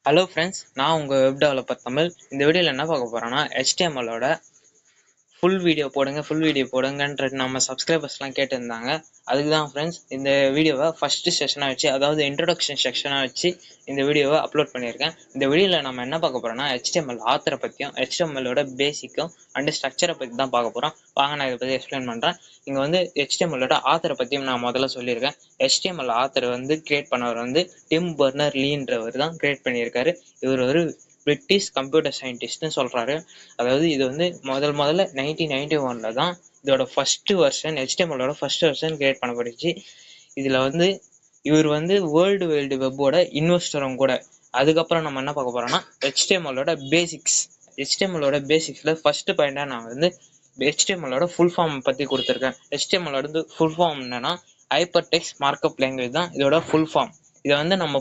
Hello friends, நான் உங்கள் web developer Tamil. இந்த வீடியோவில் என்ன பார்க்க போகிறோன்னா, HTMLோட ஃபுல் வீடியோ போடுங்கன்ற நம்ம சப்ஸ்கிரைபர்ஸ்லாம் கேட்டிருந்தாங்க. அதுக்கு தான் ஃப்ரெண்ட்ஸ் இந்த வீடியோவை ஃபஸ்ட்டு செஷனாக வச்சு, அதாவது இன்ட்ரொடக்ஷன் செக்ஷனாக வச்சு இந்த வீடியோவை அப்லோட் பண்ணியிருக்கேன். இந்த வீடியோவில் நம்ம என்ன பார்க்க போகிறோம்னா, HTML ஆத்தரை பற்றியும் HTMLோட பேசிக்கும் அண்டு ஸ்ட்ரக்சரை பற்றி தான் பார்க்க போகிறோம். வாங்க நான் இதை பற்றி எக்ஸ்பிளைன் பண்ணுறேன். இங்கே வந்து HTMLோட ஆத்தரை பற்றியும் நான் முதல்ல சொல்லியிருக்கேன். HTML ஆத்தர் கிரியேட் பண்ணவர் டிம் பர்னர்-லீன்றவர் தான் கிரியேட் பண்ணியிருக்காரு. இவர் ஒரு பிரிட்டிஷ் கம்ப்யூட்டர் சயின்டிஸ்ட்னு சொல்கிறாரு. அதாவது இது முதல்ல 1991 தான் இதோட ஃபர்ஸ்ட் வெர்ஷன், HTMLோட ஃபர்ஸ்ட் வெர்ஷன் கிரியேட் பண்ணப்பட்டுச்சு. இதில் இவர் வேர்ல்டு வைடு வெப்போட இன்வெஸ்டரும் கூட. அதுக்கப்புறம் நம்ம என்ன பார்க்க போகிறோம்னா, HTMLோட பேசிக்ஸில் ஃபர்ஸ்ட் பாயிண்டாக நான் HTMLோட ஃபுல் ஃபார்ம் பற்றி கொடுத்துருக்கேன். HTMLோட ஃபுல் ஃபார்ம் என்னன்னா, ஹைப்பர் டெக்ஸ்ட் மார்க்அப் லாங்குவேஜ் தான் இதோட ஃபுல் ஃபார்ம். இதை நம்ம